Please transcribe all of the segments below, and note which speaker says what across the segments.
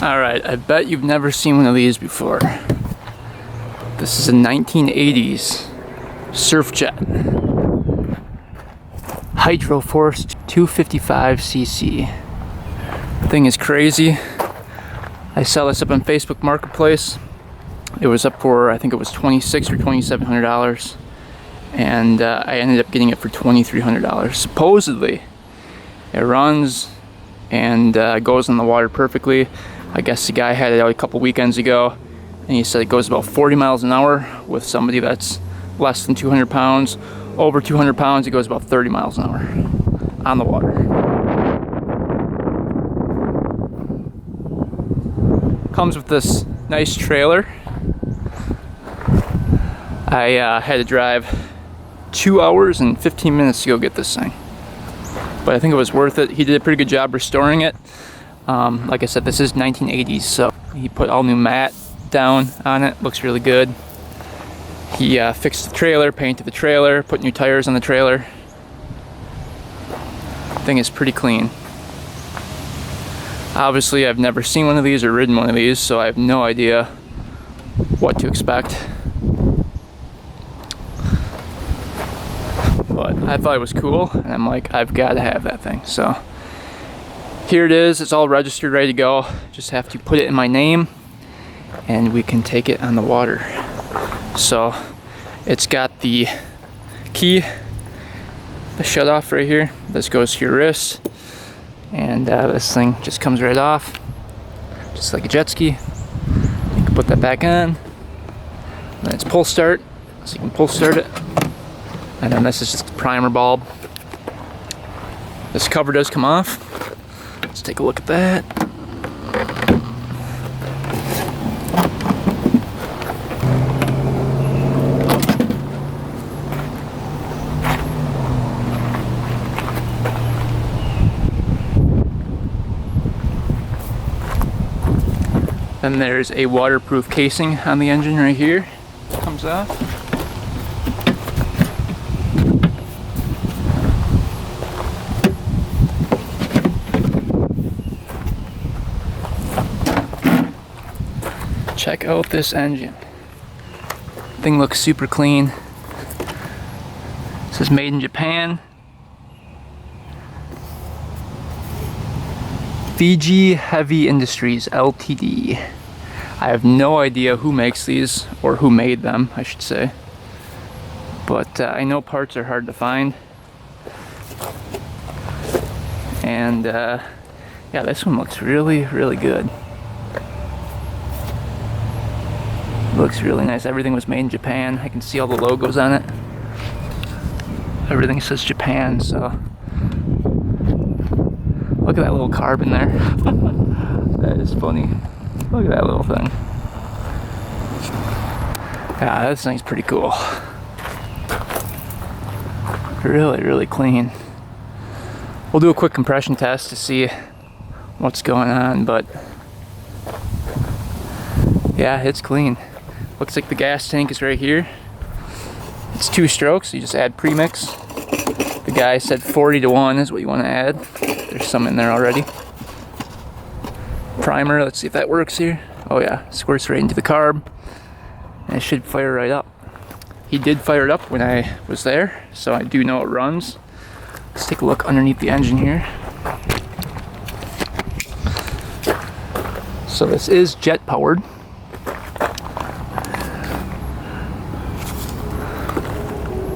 Speaker 1: Alright, I bet you've never seen one of these before. This is a 1980s surf jet. Hydro Force 255cc. Thing is crazy. I saw this up on Facebook Marketplace. It was up for, I think it was $2,600 or $2,700. And I ended up getting it for $2,300. Supposedly, it runs and goes in the water perfectly. I guess the guy had it out a couple weekends ago, and he said it goes about 40 miles an hour with somebody that's less than 200 pounds. Over 200 pounds, it goes about 30 miles an hour on the water. Comes with this nice trailer. I had to drive 2 hours and 15 minutes to go get this thing, but I think it was worth it. He did a pretty good job restoring it. Like I said, this is 1980s, so he put all new mat down on it. Looks really good. He fixed the trailer, painted the trailer, put new tires on the trailer. Thing is pretty clean. Obviously, I've never seen one of these or ridden one of these, so I have no idea what to expect. But I thought it was cool, and I'm like, I've got to have that thing. So here it is. It's all registered, ready to go. Just have to put it in my name, and we can take it on the water. So it's got the key, the shut off right here. This goes to your wrist, and this thing just comes right off, just like a jet ski. You can put that back on. Then it's pull start, so you can pull start it. And then this is just the primer bulb. This cover does come off. Let's take a look at that. Then there's a waterproof casing on the engine right here. Comes off. Check out this engine. Thing looks super clean. It says made in Japan. Fiji Heavy Industries Ltd. I have no idea who makes these, or who made them, I should say. But I know parts are hard to find. And yeah, this one looks really, really good. Looks really nice. Everything was made in Japan. I can see all the logos on it. Everything says Japan, so look at that little carb in there. That is funny. Look at that little thing. Yeah, this thing's pretty cool. Really, really clean. We'll do a quick compression test to see what's going on, but yeah, it's clean. Looks like the gas tank is right here. It's 2 strokes, so you just add premix. The guy said 40-to-1 is what you want to add. There's some in there already. Primer, let's see if that works here. Oh yeah, squirts right into the carb. And it should fire right up. He did fire it up when I was there, so I do know it runs. Let's take a look underneath the engine here. So this is jet powered.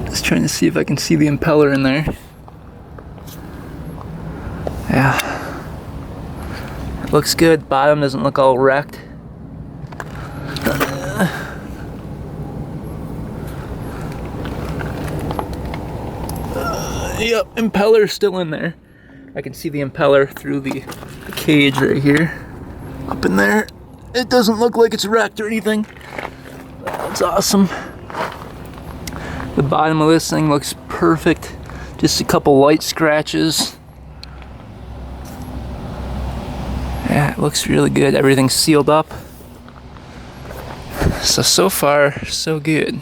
Speaker 1: Just trying to see if I can see the impeller in there. Yeah. It looks good. Bottom doesn't look all wrecked. Yep, impeller's still in there. I can see the impeller through the cage right here. Up in there. It doesn't look like it's wrecked or anything. That's awesome. The bottom of this thing looks perfect. Just a couple light scratches. Yeah, it looks really good. Everything's sealed up. So far, so good.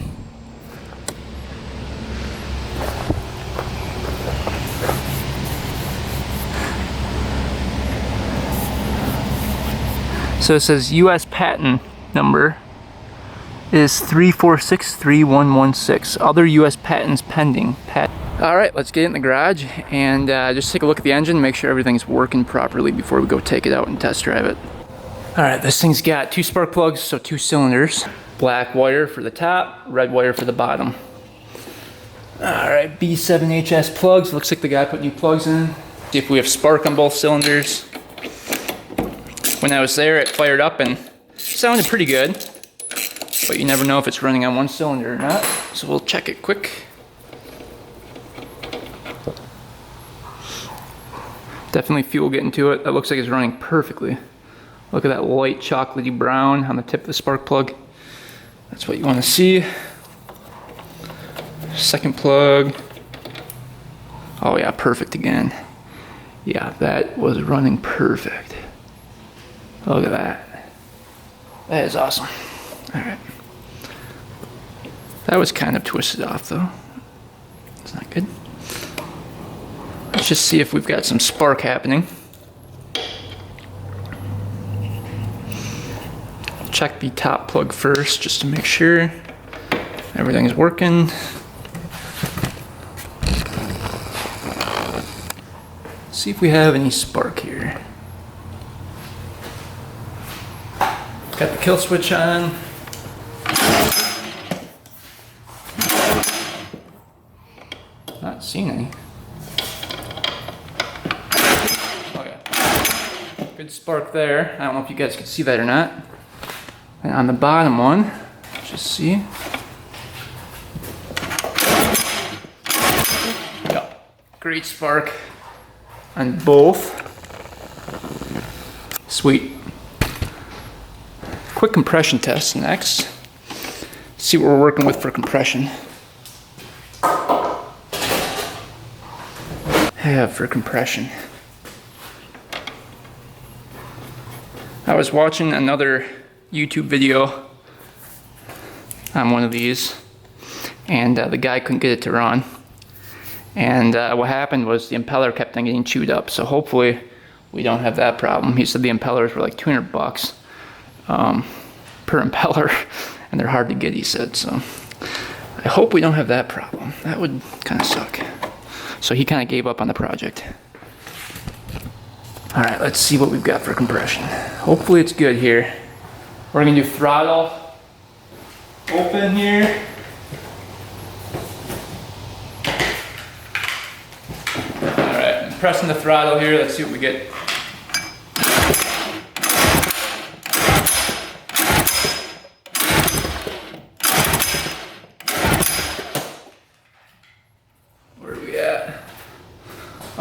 Speaker 1: So it says US patent number is 3463116. Other US patents pending. Alright, let's get in the garage and just take a look at the engine, make sure everything's working properly before we go take it out and test drive it. Alright, this thing's got 2 spark plugs, so 2 cylinders. Black wire for the top, red wire for the bottom. Alright, B7HS plugs. Looks like the guy put new plugs in. See if we have spark on both cylinders. When I was there, it fired up and sounded pretty good. But you never know if it's running on one cylinder or not. So we'll check it quick. Definitely fuel getting to it. That looks like it's running perfectly. Look at that light chocolatey brown on the tip of the spark plug. That's what you want to see. Second plug. Oh yeah, perfect again. Yeah, that was running perfect. Look at that. That is awesome. Alright. That was kind of twisted off though. It's not good. Let's just see if we've got some spark happening. Check the top plug first just to make sure everything's working. See if we have any spark here. Got the kill switch on. Not seeing any. Oh yeah. Good spark there. I don't know if you guys can see that or not. And on the bottom one, just see. Yep. Great spark on both. Sweet. Quick compression test next. See what we're working with for compression. For compression. I was watching another YouTube video on one of these, and the guy couldn't get it to run. And what happened was the impeller kept on getting chewed up. So hopefully we don't have that problem. He said the impellers were like $200 per impeller, and they're hard to get, he said. So I hope we don't have that problem. That would kind of suck. So he kind of gave up on the project. All right, let's see what we've got for compression. Hopefully it's good here. We're gonna do throttle open here. All right, I'm pressing the throttle here. Let's see what we get.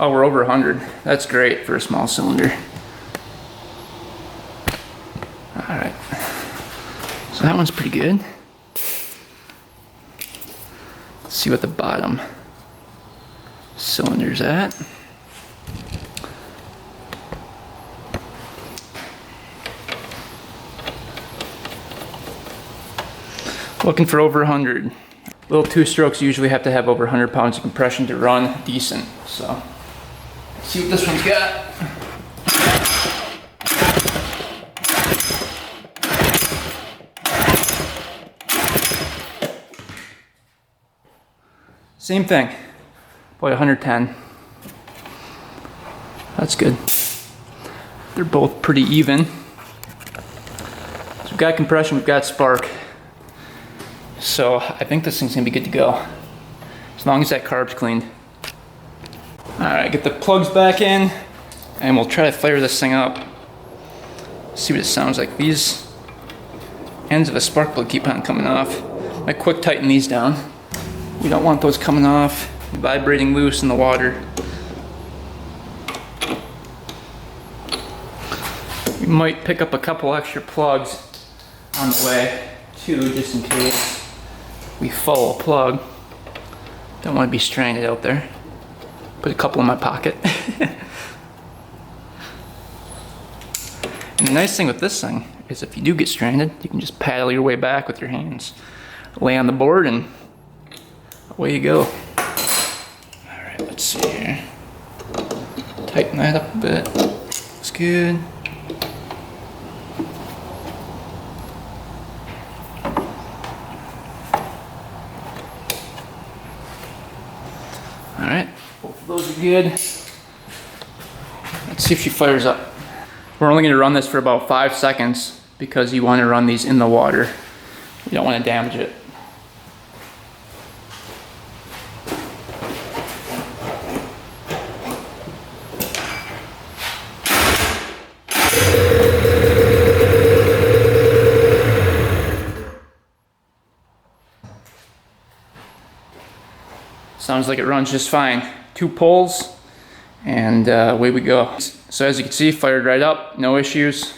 Speaker 1: Oh, we're over 100. That's great for a small cylinder. All right. So that one's pretty good. Let's see what the bottom cylinder's at. Looking for over 100. Little two strokes usually have to have over 100 pounds of compression to run decent. So. See what this one's got. Same thing. Boy, 110. That's good. They're both pretty even. So we've got compression, we've got spark. So I think this thing's gonna be good to go. As long as that carb's cleaned. Alright, get the plugs back in, and we'll try to fire this thing up. See what it sounds like. These ends of a spark plug keep on coming off. I quick tighten these down. We don't want those coming off, vibrating loose in the water. We might pick up a couple extra plugs on the way, too, just in case we follow a plug. Don't want to be stranded out there. Put a couple in my pocket. And the nice thing with this thing is if you do get stranded, you can just paddle your way back with your hands. Lay on the board and away you go. Alright, let's see here. Tighten that up a bit. Looks good. good. Let's see if she fires up. We're only going to run this for about 5 seconds because you want to run these in the water. You don't want to damage it. Sounds like it runs just fine. 2 pulls, and away we go. So as you can see, fired right up, no issues.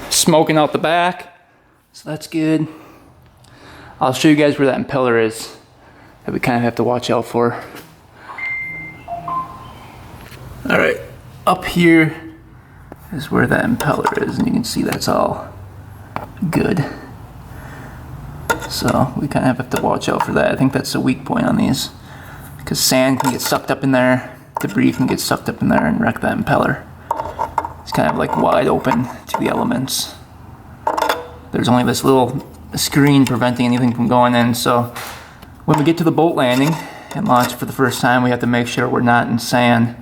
Speaker 1: Smoking out the back, so that's good. I'll show you guys where that impeller is that we kind of have to watch out for. All right, up here is where that impeller is, and you can see that's all good. So we kind of have to watch out for that. I think that's the weak point on these, because sand can get sucked up in there, debris can get sucked up in there and wreck that impeller. It's kind of like wide open to the elements. There's only this little screen preventing anything from going in, so when we get to the boat landing and launch for the first time, we have to make sure we're not in sand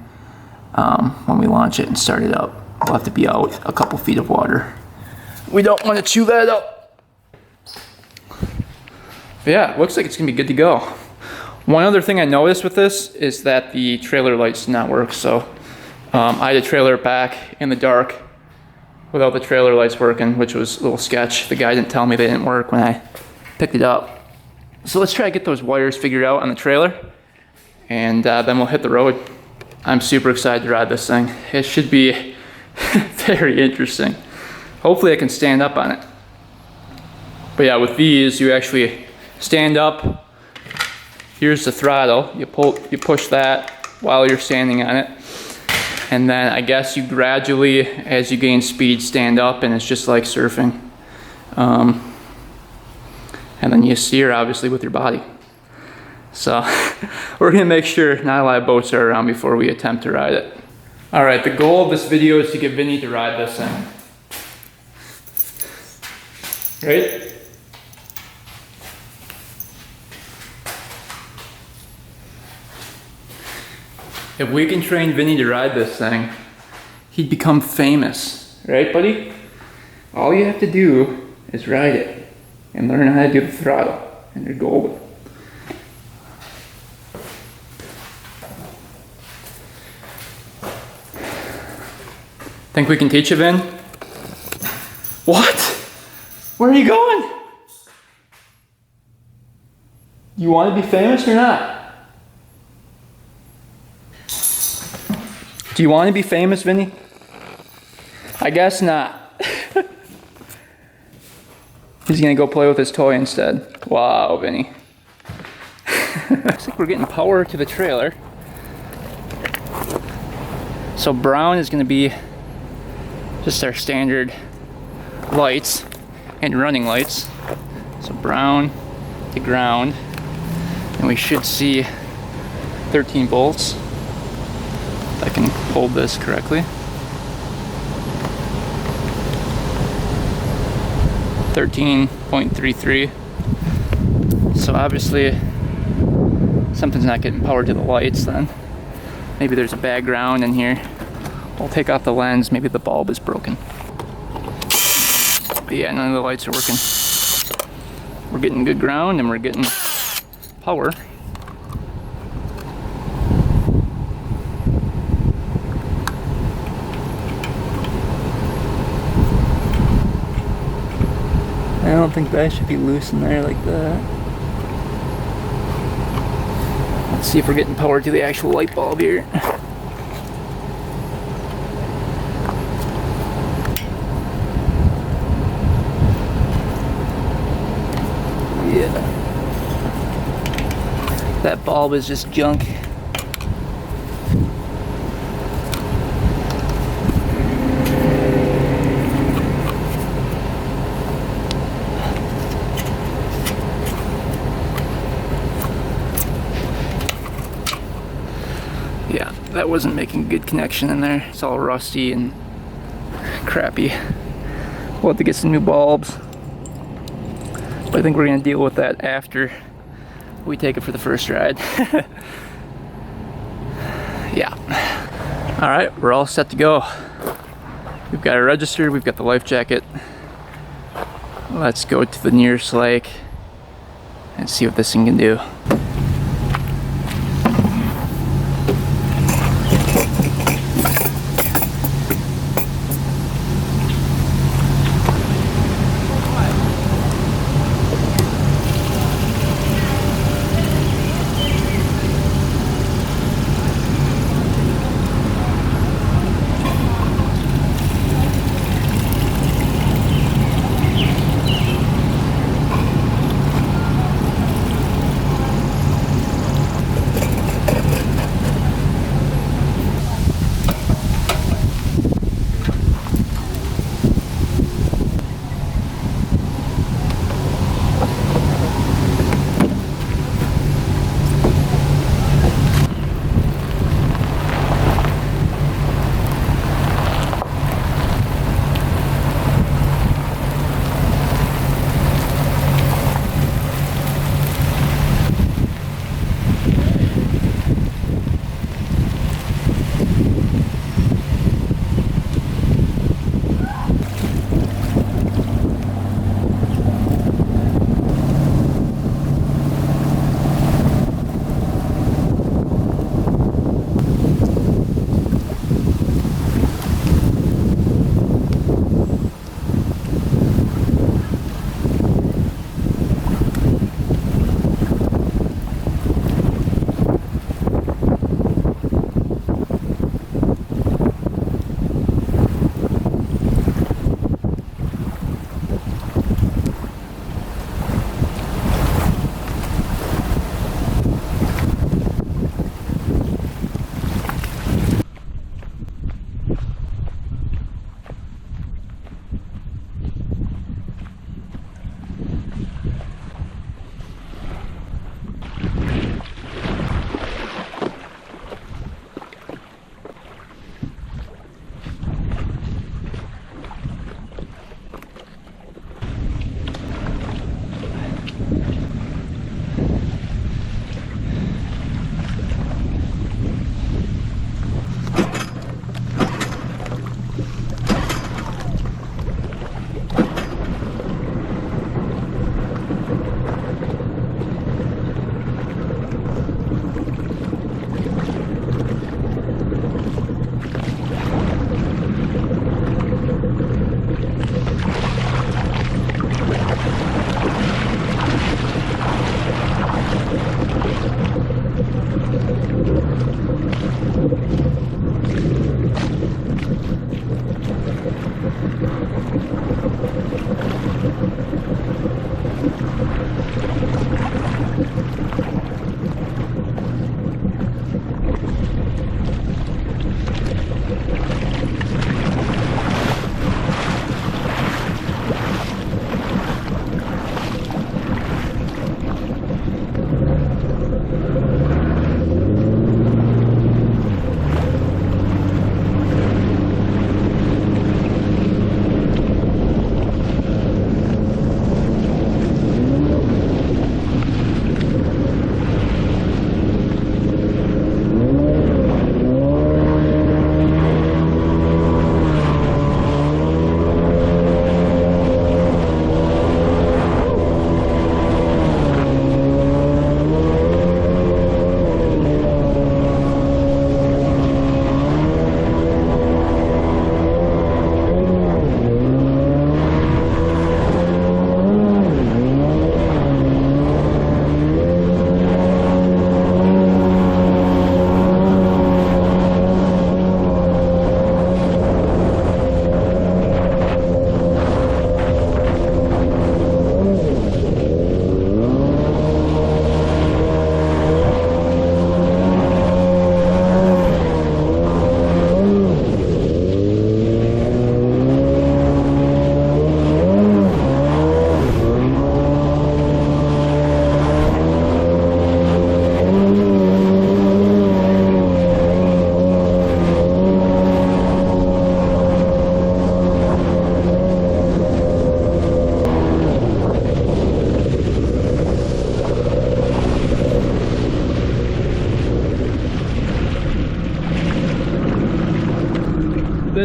Speaker 1: when we launch it and start it up. We'll have to be out a couple feet of water. We don't want to chew that up. But yeah, it looks like it's gonna be good to go. One other thing I noticed with this is that the trailer lights did not work, so I had to trailer it back in the dark without the trailer lights working, which was a little sketch. The guy didn't tell me they didn't work when I picked it up. So let's try to get those wires figured out on the trailer, and then we'll hit the road. I'm super excited to ride this thing. It should be very interesting. Hopefully I can stand up on it. But yeah, with these, you actually stand up. Here's the throttle. You push that while you're standing on it. And then I guess you gradually, as you gain speed, stand up, and it's just like surfing. And then you steer, obviously, with your body. So we're gonna make sure not a lot of boats are around before we attempt to ride it. All right, the goal of this video is to get Vinny to ride this thing. Right? If we can train Vinny to ride this thing, he'd become famous, right, buddy? All you have to do is ride it and learn how to do the throttle, and you're golden. Think we can teach you, Vin? What? Where are you going? You want to be famous or not? Do you want to be famous, Vinny? I guess not. He's gonna go play with his toy instead. Wow, Vinny. Looks like we're getting power to the trailer. So brown is gonna be just our standard lights and running lights. So brown to ground. And we should see 13 volts. If I can hold this correctly. 13.33. So obviously something's not getting power to the lights then. Maybe there's a bad ground in here. We'll take off the lens, maybe the bulb is broken. But yeah, none of the lights are working. We're getting good ground and we're getting power. I don't think that should be loose in there like that. Let's see if we're getting power to the actual light bulb here. Yeah. That bulb is just junk. Yeah, that wasn't making a good connection in there. It's all rusty and crappy. We'll have to get some new bulbs. But I think we're gonna deal with that after we take it for the first ride. All right, we're all set to go. We've got it registered, we've got the life jacket. Let's go to the nearest lake and see what this thing can do.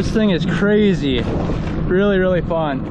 Speaker 1: This thing is crazy. Really, really fun.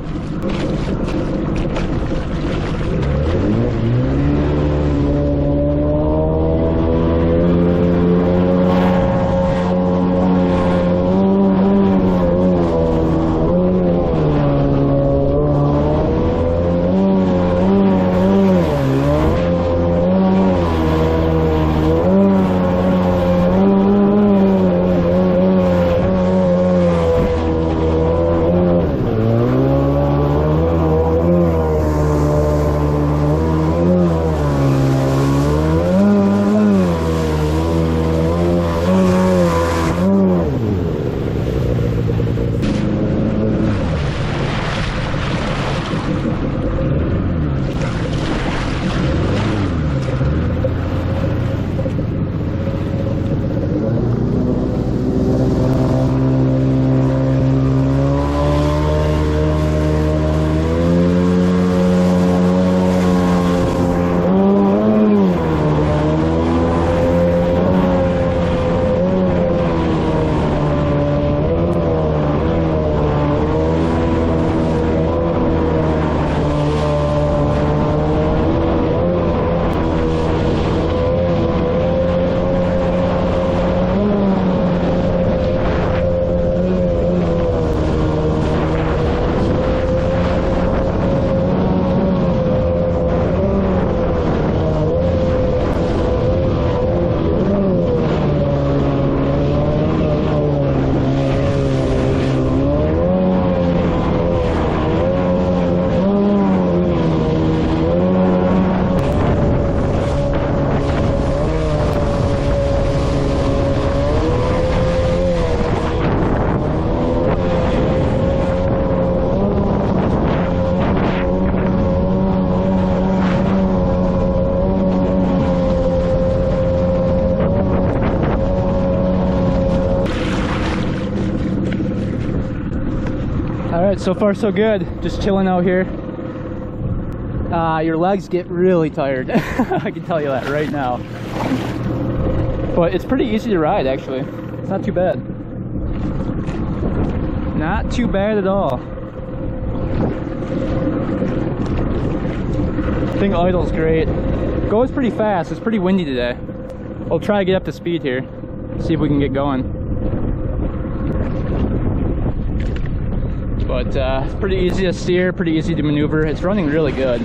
Speaker 1: Alright, so far so good. Just chilling out here. Your legs get really tired. I can tell you that right now. But it's pretty easy to ride, actually. It's not too bad. Not too bad at all. I think idle's great. Goes pretty fast. It's pretty windy today. We'll try to get up to speed here. See if we can get going. But it's pretty easy to steer, pretty easy to maneuver. It's running really good.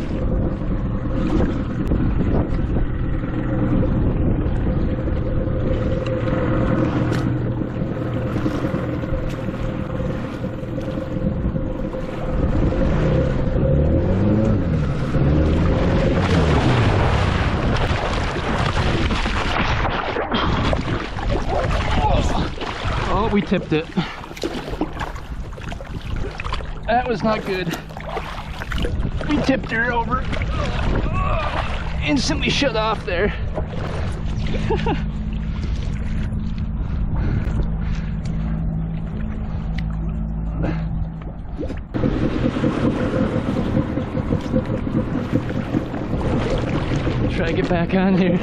Speaker 1: Oh, we tipped it. That was not good. We tipped her over. Instantly shut off there. Try to get back on here.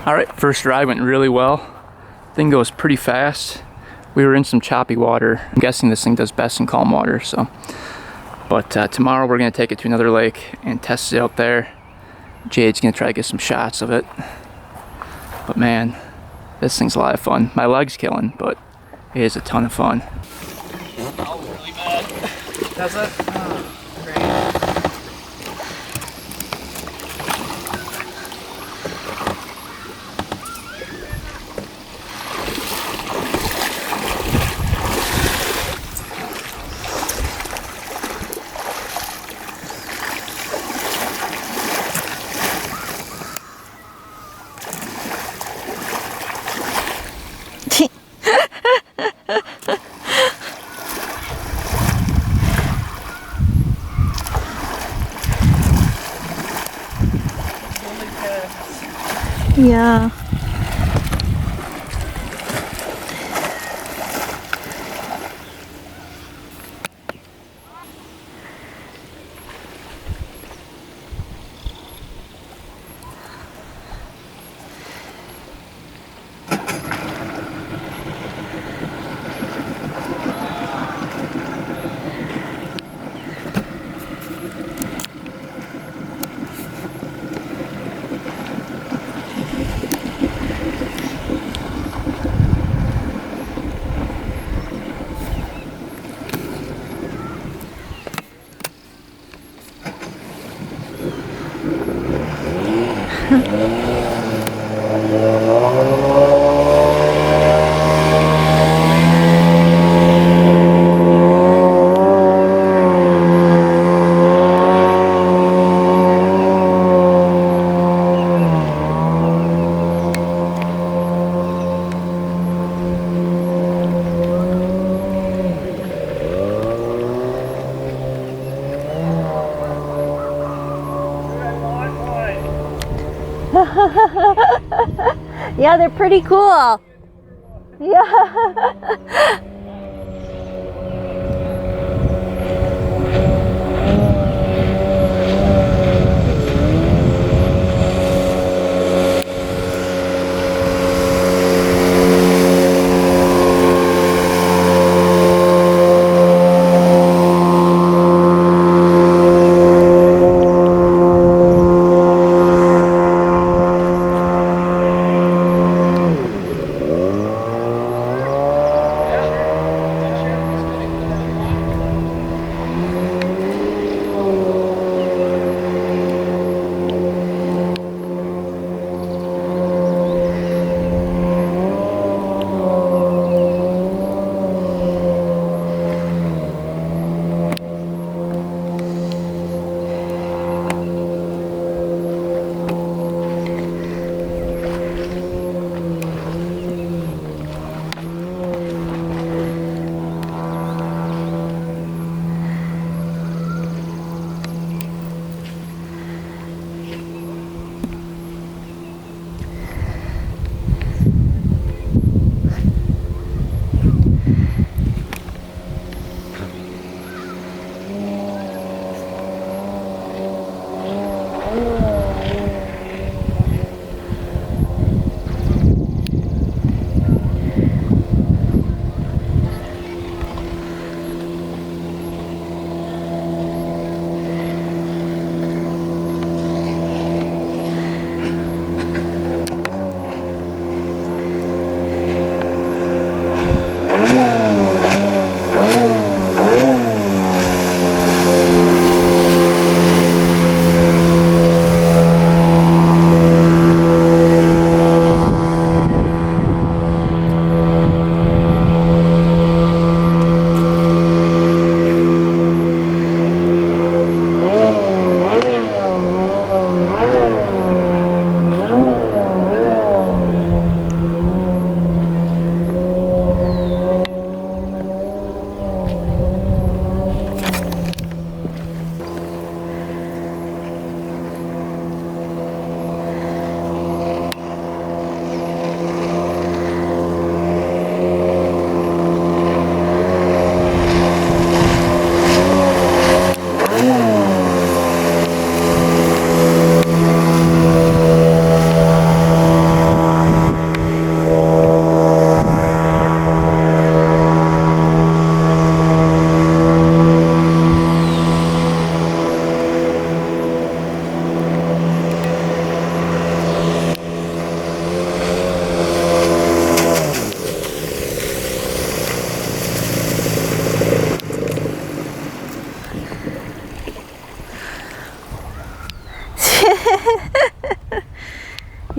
Speaker 1: Alright, first ride went really well. Thing goes pretty fast. We were in some choppy water. I'm guessing this thing does best in calm water, so. But tomorrow we're gonna take it to another lake and test it out there. Jade's gonna try to get some shots of it. But man, this thing's a lot of fun. My leg's killing, but it is a ton of fun. That was really bad. That's it? Oh, great.
Speaker 2: Yeah. Yeah, they're pretty cool. Yeah.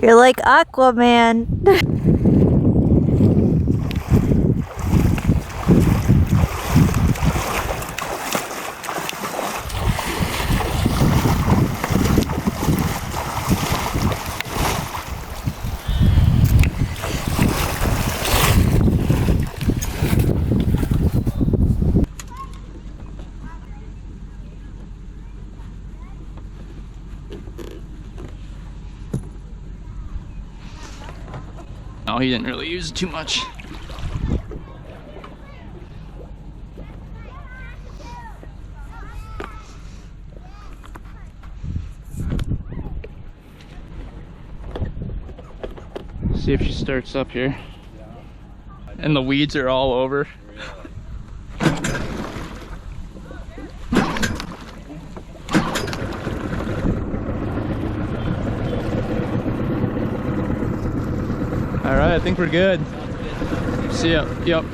Speaker 2: You're like Aquaman.
Speaker 1: No, he didn't really use it too much. See if she starts up here. And the weeds are all over. All right, I think we're good. See ya. Yep.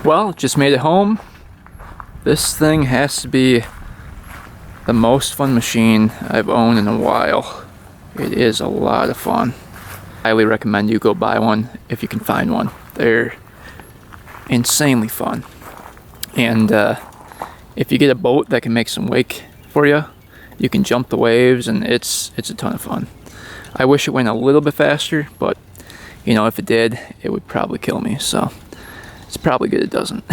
Speaker 1: Well, just made it home. This thing has to be the most fun machine I've owned in a while. It is a lot of fun. Highly recommend you go buy one if you can find one. They're insanely fun. And if you get a boat that can make some wake for you, you can jump the waves, and it's a ton of fun. I wish it went a little bit faster, but you know, if it did, it would probably kill me. So it's probably good it doesn't.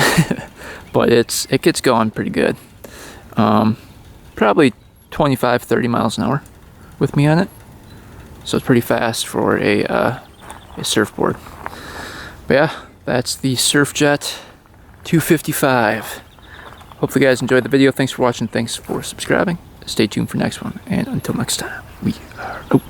Speaker 1: But it gets going pretty good. Probably 25-30 miles an hour with me on it. So it's pretty fast for a surfboard. But yeah, that's the Surfjet 255. Hopefully you guys enjoyed the video. Thanks for watching. Thanks for subscribing. Stay tuned for next one. And until next time, we are out.